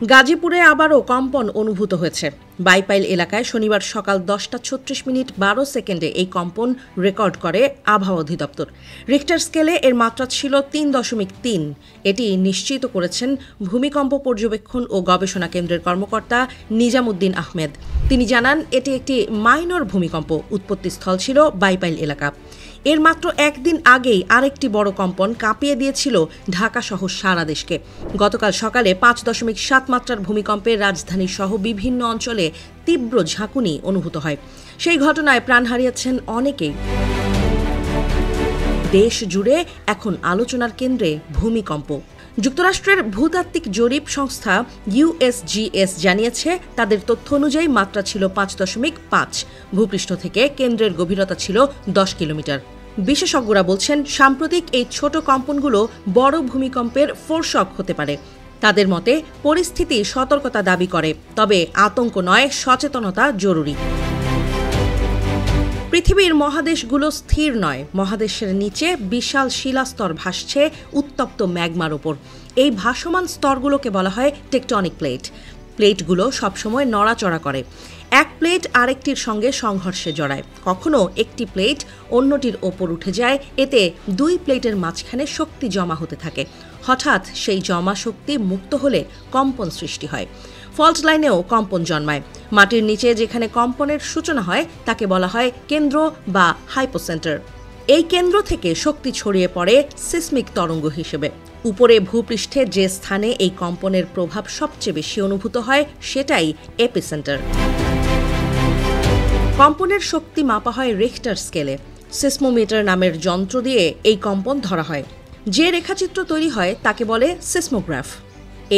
গাজীপুরে আবারও কম্পন অনুভূত হয়েছে। বাইপাইল এলাকায় শনিবার সকাল 10:36:12 এই কম্পন রেকর্ড করে আবহাওয়া অধিদপ্তর। রিক্টার স্কেলে এর মাত্রা ছিল 3.3। এটি নিশ্চিত করেছেন ভূমিকম্প পর্যবেক্ষণ ও গবেষণা কেন্দ্রের কর্মকর্তা নিজামুদ্দিন আহমেদ। তিনি জানান, এটি একটি মাইনর ভূমিকম্প। উৎপত্তিস্থল ছিল বাইপাইল এলাকা। এর মাত্র একদিন আগেই আরেকটি বড় কম্পন কাঁপিয়ে দিয়েছিল ঢাকাসহ সারা দেশকে। গতকাল সকালে 5.7 মাত্রার ভূমিকম্পে রাজধানী সহ বিভিন্ন অঞ্চলে তীব্র ঝাঁকুনি অনুভূত হয়। সেই ঘটনায় প্রাণ হারিয়েছেন অনেকেই। দেশ জুড়ে এখন আলোচনার কেন্দ্রে ভূমিকম্প। যুক্তরাষ্ট্রের ভূতাত্ত্বিক জরিপ সংস্থা USGS জানিয়েছে, তাদের তথ্য অনুযায়ী মাত্রা ছিল 5.5। ভূপৃষ্ঠ থেকে কেন্দ্রের গভীরতা ছিল 10 কিলোমিটার। বিশেষজ্ঞরা বলছেন, সাম্প্রতিক এই ছোট কম্পনগুলো বড় ভূমিকম্পের ফোরশক হতে পারে। তাদের মতে পরিস্থিতি সতর্কতা দাবি করে, তবে আতঙ্ক নয়, সচেতনতা জরুরি। পৃথিবীর মহাদেশগুলো স্থির নয়। মহাদেশের নিচে বিশাল শিলাস্তর ভাসছে উত্তপ্ত ম্যাগমার ওপর। এই ভাসমান স্তরগুলোকে বলা হয় টেকটনিক প্লেট। প্লেটগুলো সবসময় নড়াচড়া করে। এক প্লেট আরেকটির সঙ্গে সংঘর্ষে জড়ায়। কখনো একটি প্লেট অন্যটির ওপর উঠে যায়। এতে দুই প্লেটের মাঝখানে শক্তি জমা হতে থাকে। হঠাৎ সেই জমা শক্তি মুক্ত হলে কম্পন সৃষ্টি হয়। ফল্ট লাইনেও কম্পন জন্মায়। মাটির নিচে যেখানে কম্পনের সূচনা হয় তাকে বলা হয় কেন্দ্র বা হাইপোসেন্টার। এই কেন্দ্র থেকে শক্তি ছড়িয়ে পড়ে সিসমিক তরঙ্গ হিসেবে। উপরে ভূপৃষ্ঠে যে স্থানে এই কম্পনের প্রভাব সবচেয়ে বেশি অনুভূত হয় সেটাই এপিসেন্টার। কম্পনের শক্তি মাপা হয় রিখটার স্কেলে। সিসমোমিটার নামের যন্ত্র দিয়ে এই কম্পন ধরা হয়। যে রেখাচিত্র তৈরি হয় তাকে বলে সিসমোগ্রাফ।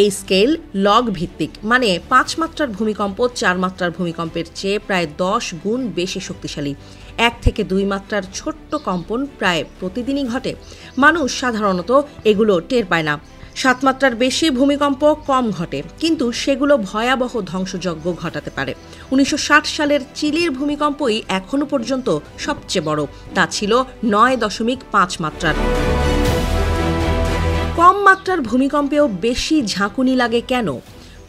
এই স্কেল লগ ভিত্তিক, মানে 5 মাত্রার ভূমিকম্প 4 মাত্রার ভূমিকম্পের চেয়ে প্রায় 10 গুণ বেশি শক্তিশালী। 1 থেকে 2 মাত্রার ছোট্ট কম্পন প্রায় প্রতিদিনই ঘটে। মানুষ সাধারণত এগুলো টের পায় না। 7 মাত্রার বেশি ভূমিকম্প কম ঘটে, কিন্তু সেগুলো ভয়াবহ ধ্বংসযজ্ঞ ঘটাতে পারে। 1960 সালের চিলির ভূমিকম্পই এখনো পর্যন্ত সবচেয়ে বড়। তা ছিল 9.5 মাত্রার। কম মাত্রার ভূমিকম্পেও বেশি ঝাঁকুনি লাগে কেন?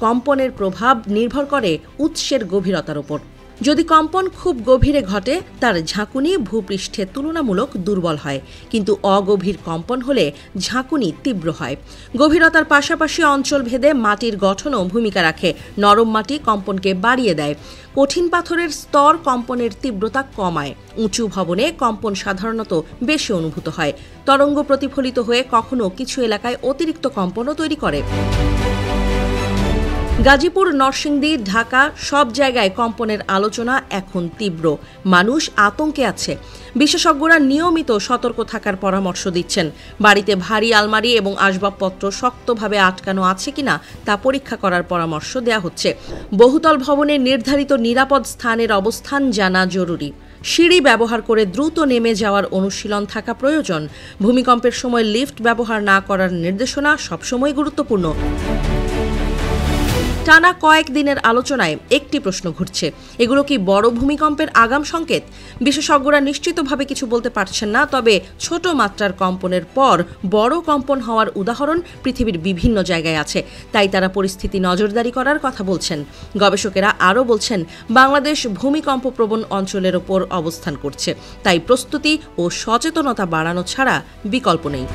কম্পনের প্রভাব নির্ভর করে উৎসের গভীরতার উপর। যদি কম্পন খুব গভীরে ঘটে, তার ঝাঁকুনি ভূপৃষ্ঠে তুলনামূলক দুর্বল হয়, কিন্তু অগভীর কম্পন হলে ঝাঁকুনি তীব্র হয়। গভীরতার পাশাপাশি অঞ্চল ভেদে মাটির গঠনও ভূমিকা রাখে। নরম মাটি কম্পনকে বাড়িয়ে দেয়। কঠিন পাথরের স্তর কম্পনের তীব্রতা কমায়। উঁচু ভবনে কম্পন সাধারণত বেশি অনুভূত হয়। তরঙ্গ প্রতিফলিত হয়ে কখনো কিছু এলাকায় অতিরিক্ত কম্পনও তৈরি করে। গাজীপুর, নরসিংদী, ঢাকা সব জায়গায় কম্পনের আলোচনা এখন তীব্র। মানুষ আতঙ্কে আছে। বিশেষজ্ঞরা নিয়মিত সতর্ক থাকার পরামর্শ দিচ্ছেন। বাড়িতে ভারী আলমারি এবং আসবাবপত্র শক্তভাবে আটকানো আছে কিনা তা পরীক্ষা করার পরামর্শ দেওয়া হচ্ছে। বহুতল ভবনের নির্ধারিত নিরাপদ স্থানের অবস্থান জানা জরুরি। সিঁড়ি ব্যবহার করে দ্রুত নেমে যাওয়ার অনুশীলন থাকা প্রয়োজন। ভূমিকম্পের সময় লিফট ব্যবহার না করার নির্দেশনা সবসময় গুরুত্বপূর্ণ। টানা কয়েক দিনের আলোচনায় একটি প্রশ্ন ঘুরছে, এগুলো কি বড় ভূমিকম্পের আগাম সংকেত? বিশেষজ্ঞরা নিশ্চিতভাবে কিছু বলতে পারছেন না, তবে ছোট মাত্রার কম্পনের পর বড় কম্পন হওয়ার উদাহরণ পৃথিবীর বিভিন্ন জায়গায় আছে। তাই তারা পরিস্থিতি নজরদারি করার কথা বলছেন। গবেষকেরা আরও বলছেন, বাংলাদেশ ভূমিকম্প প্রবণ অঞ্চলের ওপর অবস্থান করছে, তাই প্রস্তুতি ও সচেতনতা বাড়ানো ছাড়া বিকল্প নেই।